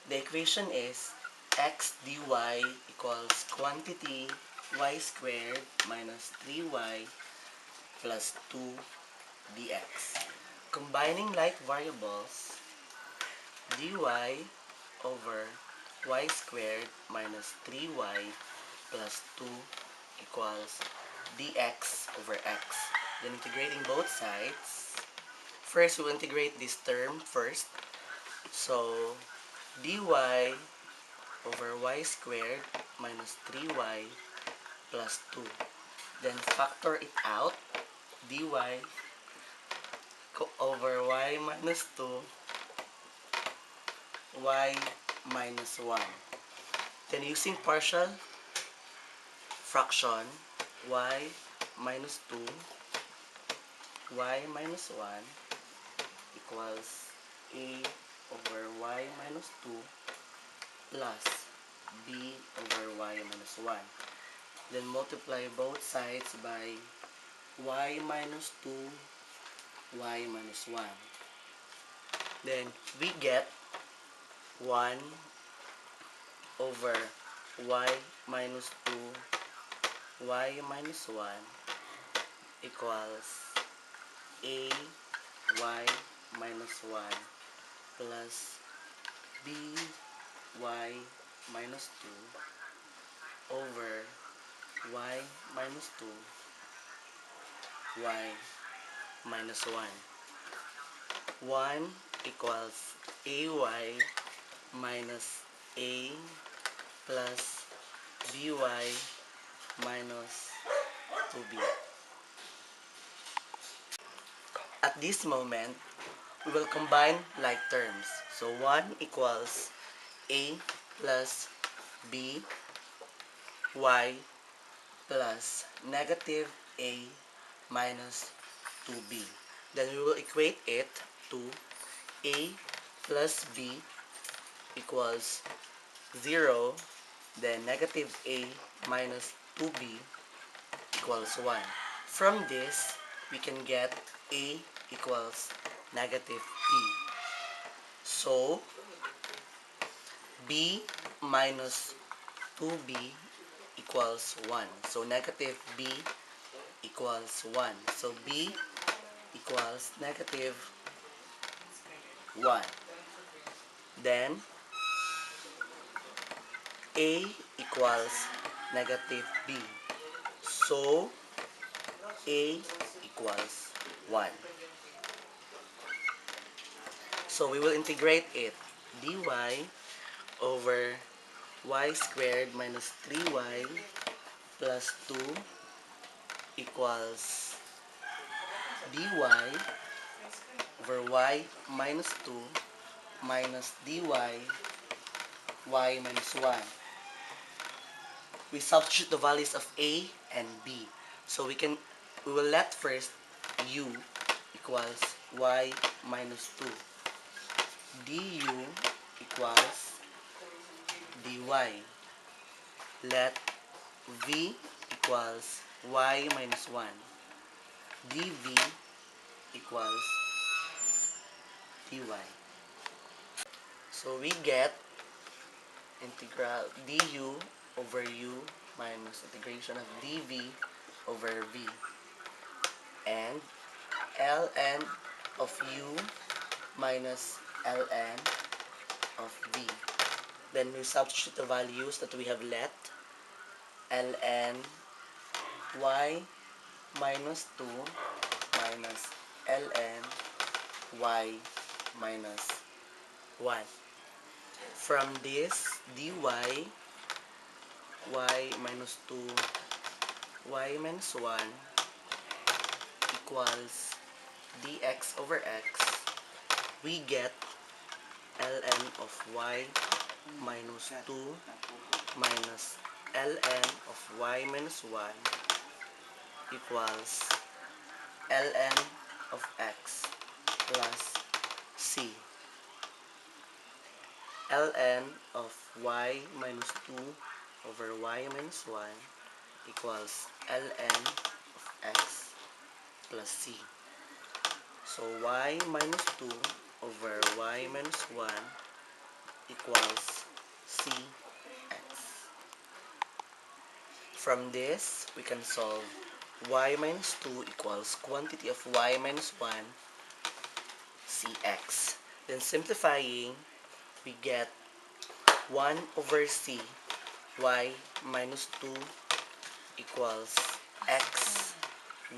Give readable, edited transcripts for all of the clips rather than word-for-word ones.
The equation is x dy equals quantity y squared minus 3y plus 2 dx. Combining like variables, dy over y squared minus 3y plus 2 equals dx over x. Then integrating both sides. First, we'll integrate this term first. So, dy over y squared minus 3y plus 2. Then factor it out. Dy over y minus 2, y minus 1. Then using partial fraction, y minus 2, y minus 1 equals a over y minus 2 plus b over y minus 1. Then multiply both sides by y minus 2, y minus 1. Then we get 1 over y minus 2, y minus 1 equals a y minus 1 plus b y minus 2 over y minus 2, y minus 1. 1 equals ay minus a plus by minus 2b. At this moment, we will combine like terms. So 1 equals a plus b y plus negative a minus 2b. Then we will equate it to a plus b equals 0. Then negative a minus 2b equals 1. From this, we can get a equals negative b. So, b minus 2b equals 1. So, negative b equals 1. So, b equals negative 1. Then, a equals negative b. So, a equals 1. So, we will integrate it. dy over y squared minus 3y plus 2 equals dy over y minus 2 minus dy y minus 1. We substitute the values of a and b. So we will let first u equals y minus 2. du equals dy. Let v equals y minus 1. dv equals dy. So we get integral du over u minus integration of dv over v. And ln of u minus ln of v. Then we substitute the values that we have let. ln y minus 2 minus ln y minus 1. From this, dy y minus 2 y minus 1 equals dx over x. We get ln of y minus 2 minus ln of y minus 1 equals ln of x plus c. ln of y minus 2 over y minus 1 equals ln of x plus c. So y minus 2 over y minus 1 equals cx. From this, we can solve y minus 2 equals quantity of y minus 1 cx. Then simplifying, we get 1 over c y minus 2 equals x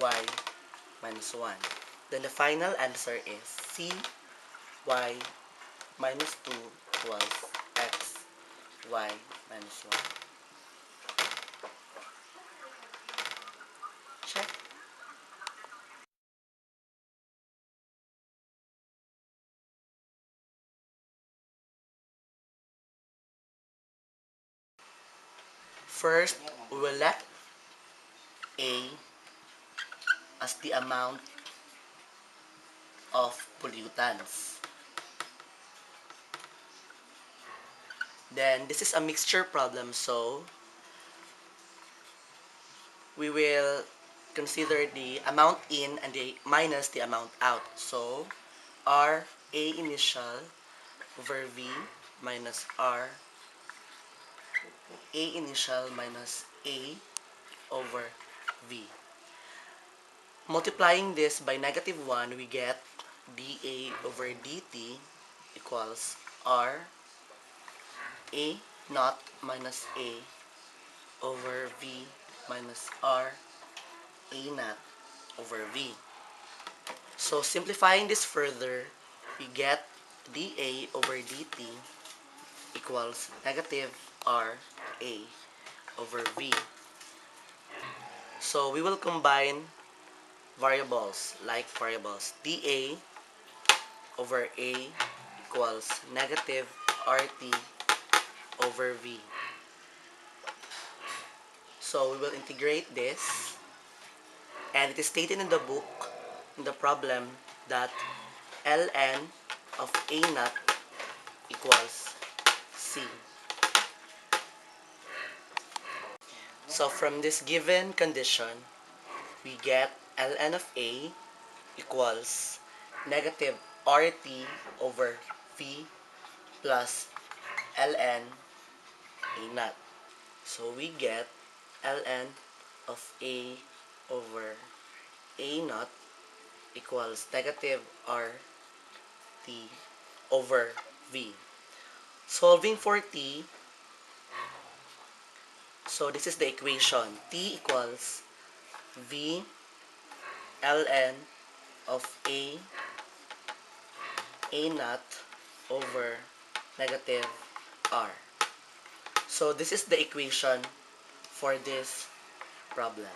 y minus 1. Then the final answer is c y minus 2 equals x y minus 1. Check. First, we will let A as the amount of pollutants. Then, this is a mixture problem, so we will consider the amount in and the minus the amount out. So, R A initial over V minus R A initial minus A over V. Multiplying this by negative 1, we get dA over dt equals R A naught minus A over V minus R A naught over V. So simplifying this further, we get dA over dt equals negative R A over V. So we will combine variables, like variables. dA over A equals negative RT over V. So we will integrate this, and it is stated in the book, in the problem, that ln of A naught equals C. So from this given condition, we get ln of A equals negative RT over V plus ln A naught. So we get ln of A over A naught equals negative RT over V. Solving for T, so this is the equation. T equals V ln of A naught over negative R. So this is the equation for this problem.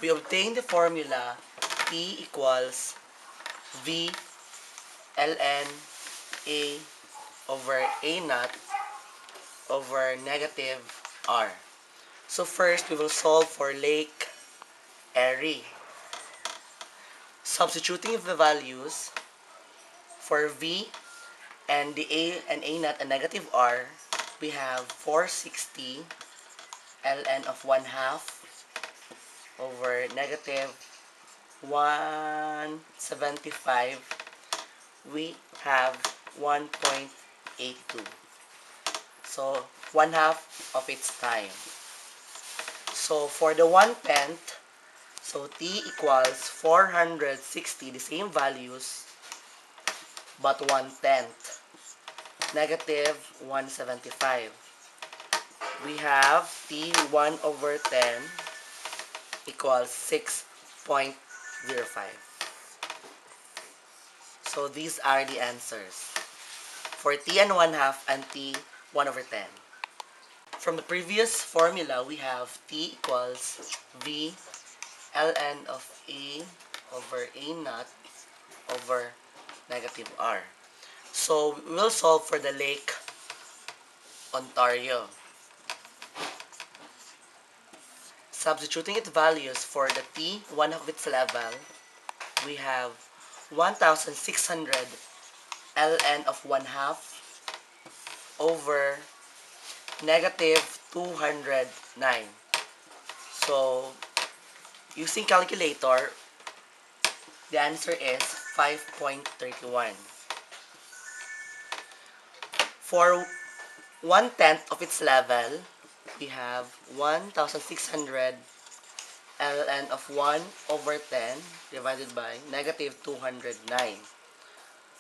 We obtain the formula T equals V ln A over A naught over negative R. So first, we will solve for Lake Erie. Substituting the values for V and the A naught and negative R, we have 460 ln of 1/2 over negative 175. We have 1.82. So 1/2 of its time. So for the 1/10, so T equals 460, the same values, but 1/10, negative 175. We have T 1 over 10 equals 6.05. So these are the answers for T and 1/2 and T 1 over 10. From the previous formula, we have T equals V ln of A over A naught over negative R. So we will solve for the Lake Ontario. Substituting its values for the T, 1 of its level, we have 1,600 ln of 1/2 over negative 209. So, using calculator, the answer is 5.31. For 1/10 of its level, we have 1,600 ln of 1 over 10 divided by negative 209.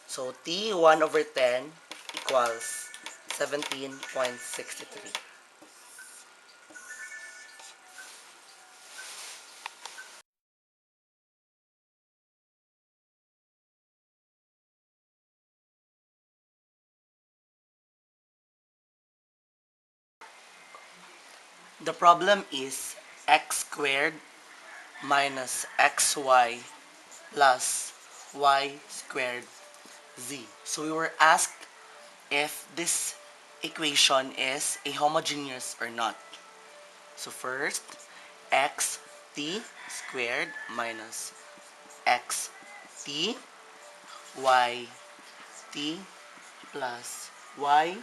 So T 1 over 10 equals 17.63. The problem is x squared minus xy plus y squared z. So we were asked if this equation is a homogeneous or not. So first, x t squared minus x t y t plus y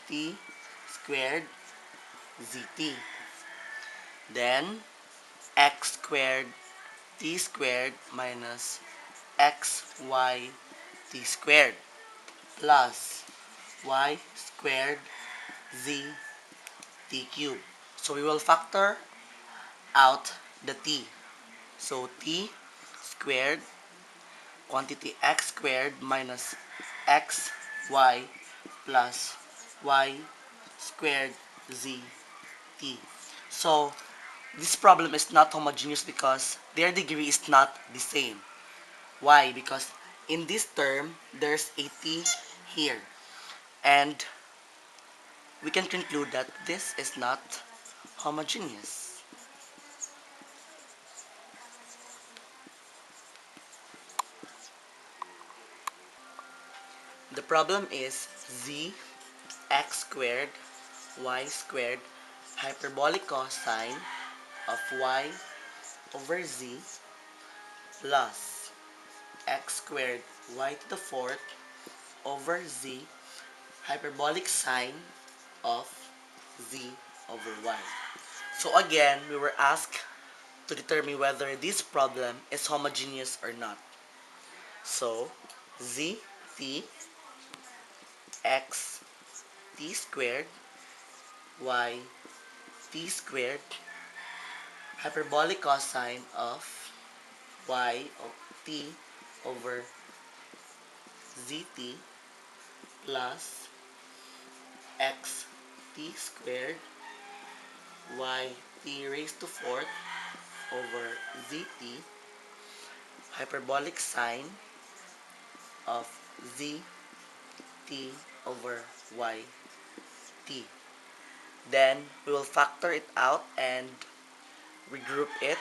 t squared zt. Then x squared t squared minus xy t squared plus y squared z t cubed. So we will factor out the t. So t squared quantity x squared minus xy plus y squared z t. So this problem is not homogeneous because their degree is not the same. Why? Because in this term, there's a t here. And we can conclude that this is not homogeneous. The problem is z x squared y squared hyperbolic cosine of y over z plus x squared y to the fourth over z hyperbolic sine of z over y. So again, we were asked to determine whether this problem is homogeneous or not. So z t x t squared y t squared hyperbolic cosine of y of t over zt plus x t squared y t raised to fourth over zt hyperbolic sine of z t over y t. Then we will factor it out and regroup it.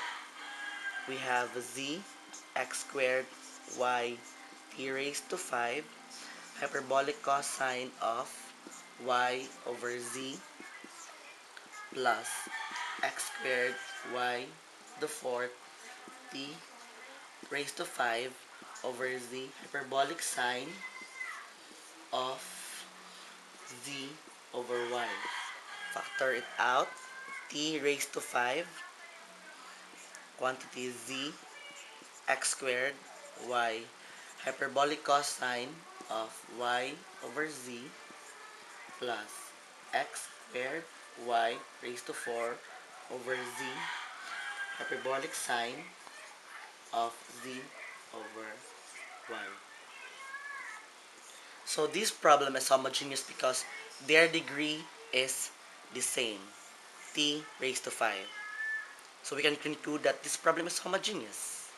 We have z x squared y t raised to 5 hyperbolic cosine of y over z plus x squared y the fourth t raised to 5 over z hyperbolic sine of z over y. Factor it out. T raised to 5 quantity z x squared y hyperbolic cosine of y over z plus x squared y raised to 4 over z hyperbolic sine of z over y. So this problem is homogeneous because their degree is the same, t raised to 5. So we can conclude that this problem is homogeneous.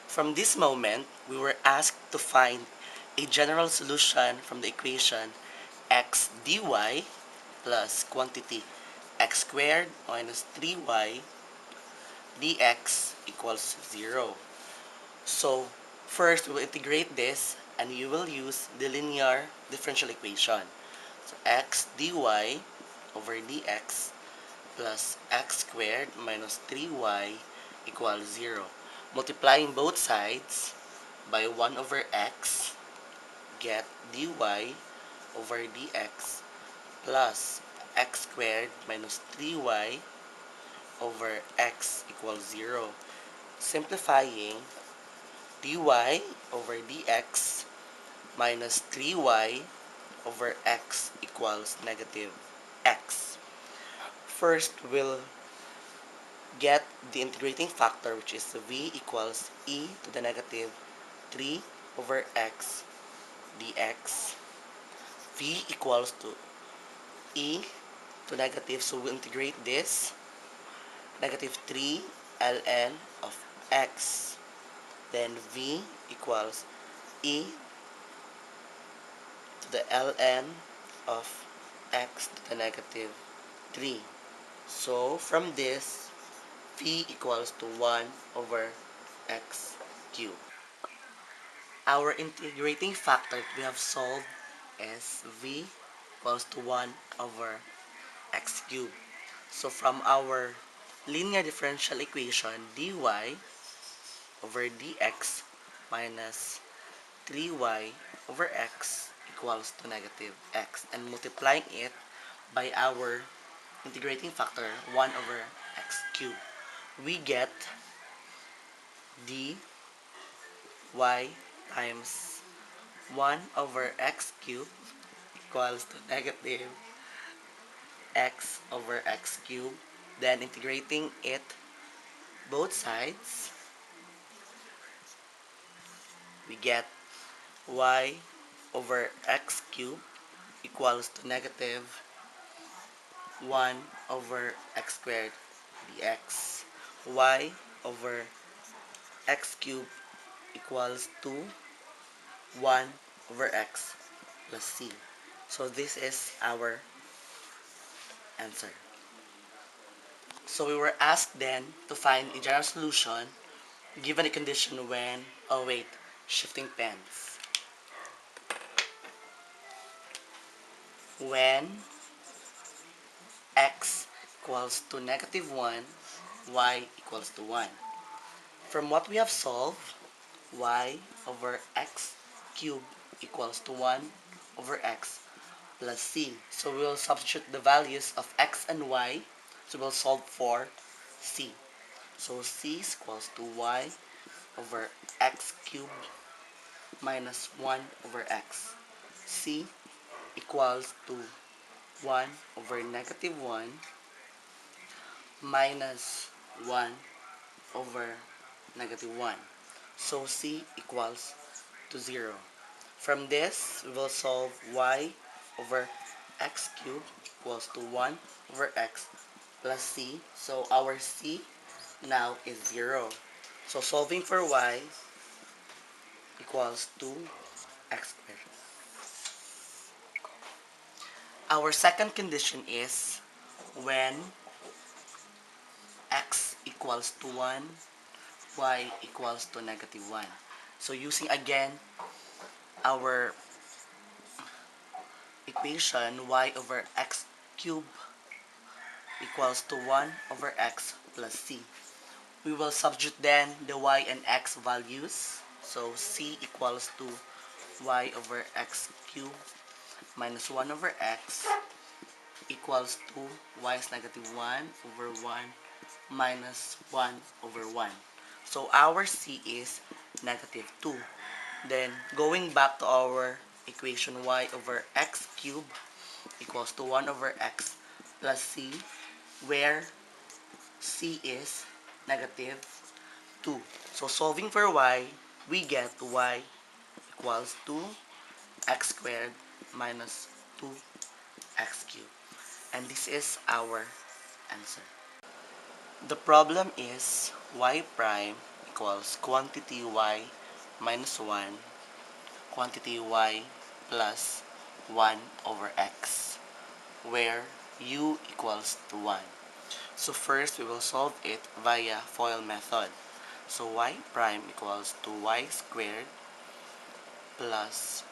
From this moment, we were asked to find a general solution from the equation x dy plus quantity x squared minus 3y dx equals 0. So first, we will integrate this and you will use the linear differential equation. So x dy over dx plus x squared minus 3y equals 0. Multiplying both sides by 1 over x, get dy over dx plus x squared minus 3y over x equals 0. simplifying dy over dx minus 3y over x equals negative x. First, we'll get the integrating factor, which is v equals e to the negative 3 over x dx. V equals to e to negative, so we'll integrate this negative 3 ln of x. Then v equals e to the ln of x to the negative 3. So from this, v equals to 1 over x cubed. Our integrating factor that we have solved is v equals to 1 over x cubed. So from our linear differential equation, dy over dx minus 3y over x equals to negative x, and multiplying it by our integrating factor 1 over x cubed, we get dy times 1 over x cubed equals to negative x over x cubed. Then integrating it both sides, we get y over x cubed equals to negative 1 over x squared dx. Y over x cubed equals to 1 over x plus c. So this is our answer. So we were asked then to find a general solution given a condition when, oh wait, shifting pens. When x equals to negative 1, y equals to 1. From what we have solved, y over x cubed equals to 1 over x plus c. So we will substitute the values of x and y. So we'll solve for c. So c is equals to y over x cubed minus 1 over x. C equals to 1 over negative 1 minus 1 over negative 1. So c equals to 0. From this, we will solve y over x cubed equals to 1 over x plus c. So our c now is 0. So solving for y equals to x squared. Our second condition is when x equals to 1, y equals to negative 1. So using again our equation, y over x cubed equals to 1 over x plus c. We will substitute then the y and x values. So c equals to y over x cubed minus 1 over x equals to y is negative 1 over 1 minus 1 over 1. So our c is negative 2. Then going back to our equation, y over x cubed equals to 1 over x plus c, where c is negative 2. So solving for y, we get y equals to x squared minus 2x cubed. And this is our answer. The problem is y prime equals quantity y minus 1, quantity y plus 1 over x, where u equals to 1. So first, we will solve it via FOIL method. So y prime equals to y squared plus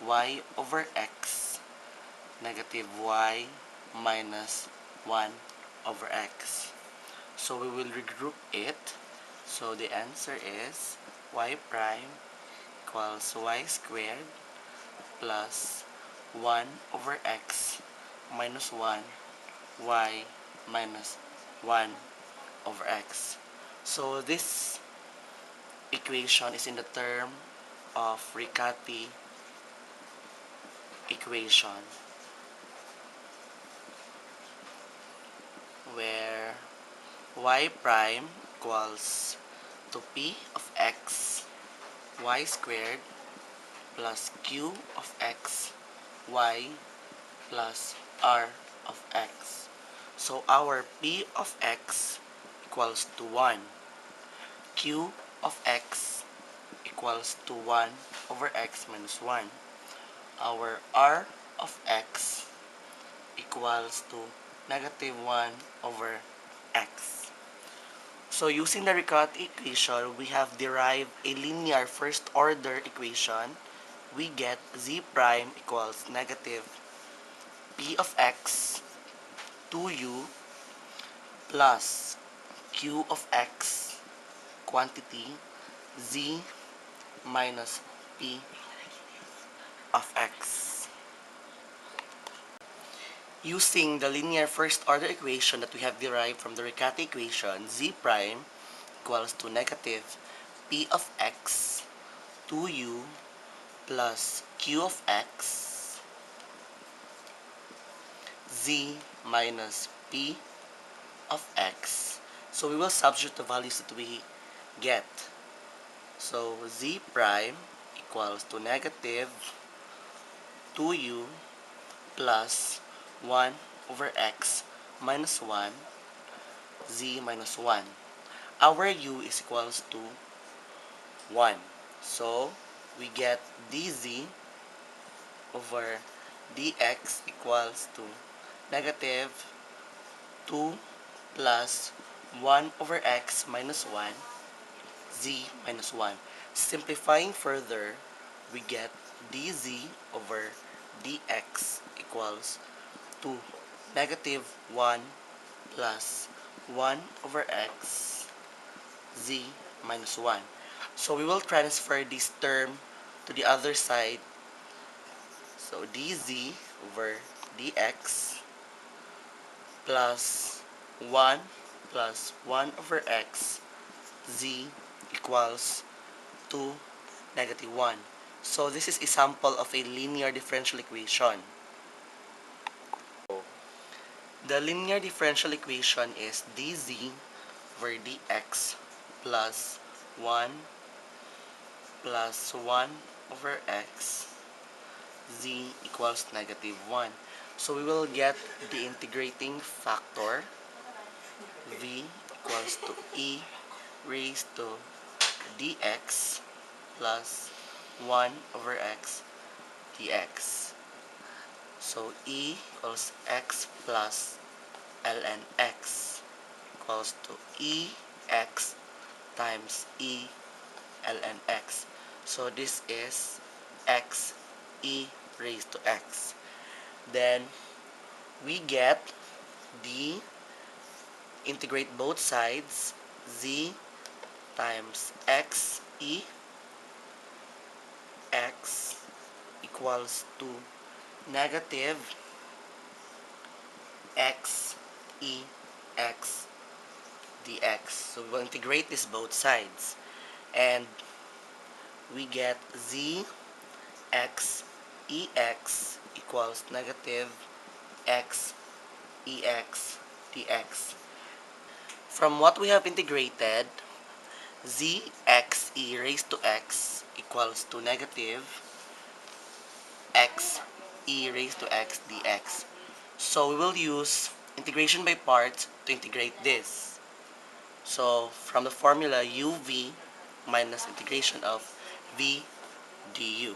y over x negative y minus 1 over x. So we will regroup it. So the answer is y prime equals y squared plus 1 over x minus 1 y minus 1 over x. So this equation is in the term of Riccati equation, where y prime equals to p of x y squared plus q of x y plus r of x. So our p of x equals to 1, q of x equals to 1 over x minus 1. Our r of x equals to negative 1 over x. So using the Riccati equation, we have derived a linear first order equation. We get z prime equals negative p of x 2u plus q of x quantity z minus p of x. Using the linear first order equation that we have derived from the Riccati equation, z prime equals to negative p of x 2u plus q of x z minus p of x. So we will substitute the values that we get. So z prime equals to negative 2u plus 1 over x minus 1 z minus 1. Our u is equals to 1. So we get dz over dx equals to negative 2 plus 1 over x minus 1 z minus 1. Simplifying further, we get dz over dx equals to negative 1 plus 1 over x z minus 1. So we will transfer this term to the other side. So dz over dx plus 1 plus 1 over x z equals to negative 1. So this is a sample of a linear differential equation. The linear differential equation is dz over dx plus 1 plus 1 over x z equals negative 1. So we will get the integrating factor v equals to e raised to dx plus 1 over x dx. So e equals x plus ln x equals to ex times ln x. So this is x e raised to x. Then we get the integrate both sides z times x e x equals to negative x e x dx. So we will integrate this both sides and we get z x ex equals negative x ex dx. From what we have integrated, z x e raised to x equals to negative x e raised to x dx. So we will use integration by parts to integrate this. So from the formula uv minus integration of v du.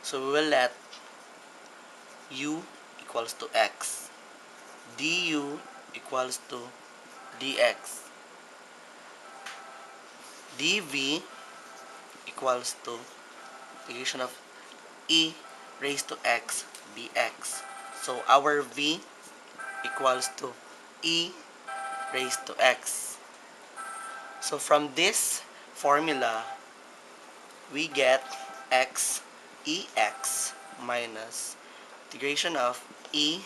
So we will let u equals to x, du equals to dx, dv equals to integration of e raised to x dx. So our v equals to e raised to x. So from this formula, we get x ex minus integration of e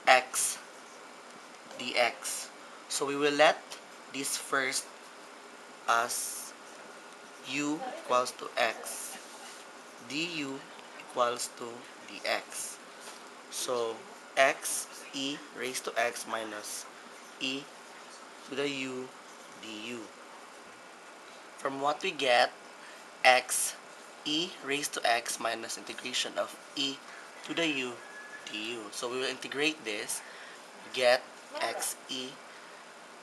x dx. So we will let this first as u equals to x, du equals to dx. So, x e raised to x minus e to the u du. From what we get, x e raised to x minus integration of e to the u du. So we will integrate this, get x e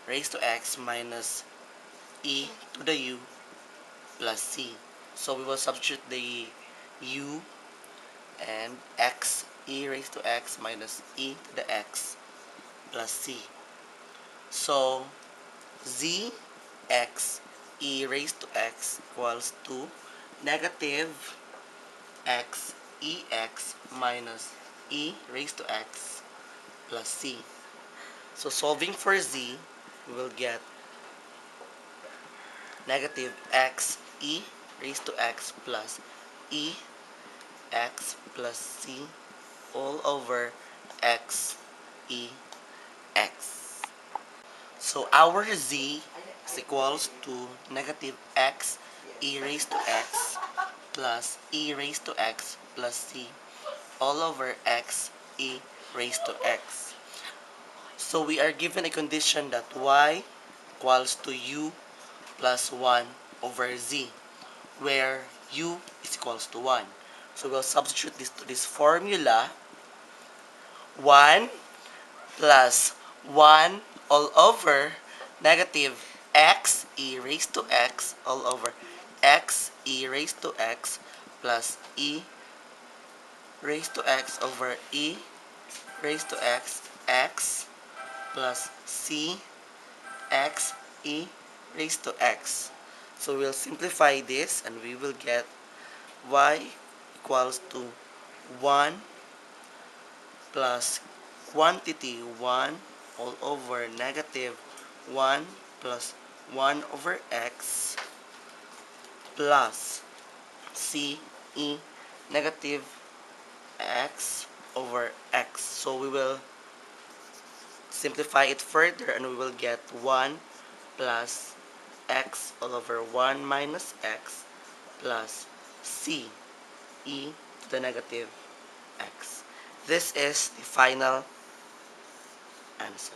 raised to x minus e to the u plus c. So we will substitute the u and x e raised to x minus e to the x plus c. So z x e raised to x equals to negative x ex minus e raised to x plus c. So solving for z, we will get negative x e raised to x plus e x plus c all over x e x. So our z is equals to negative x e raised to x plus e raised to x plus c all over x e raised to x. So we are given a condition that y equals to u plus 1 over z, where u is equals to 1. So we'll substitute this to this formula. 1 plus 1 all over negative x e raised to x all over x e raised to x plus e raised to x over e raised to x x plus c x e raised to x. So we'll simplify this and we will get y equals to 1 plus quantity 1 all over negative 1 plus 1 over x plus c e negative x over x. So we will simplify it further and we will get 1 plus x all over 1 minus x plus c e to the negative x. This is the final answer.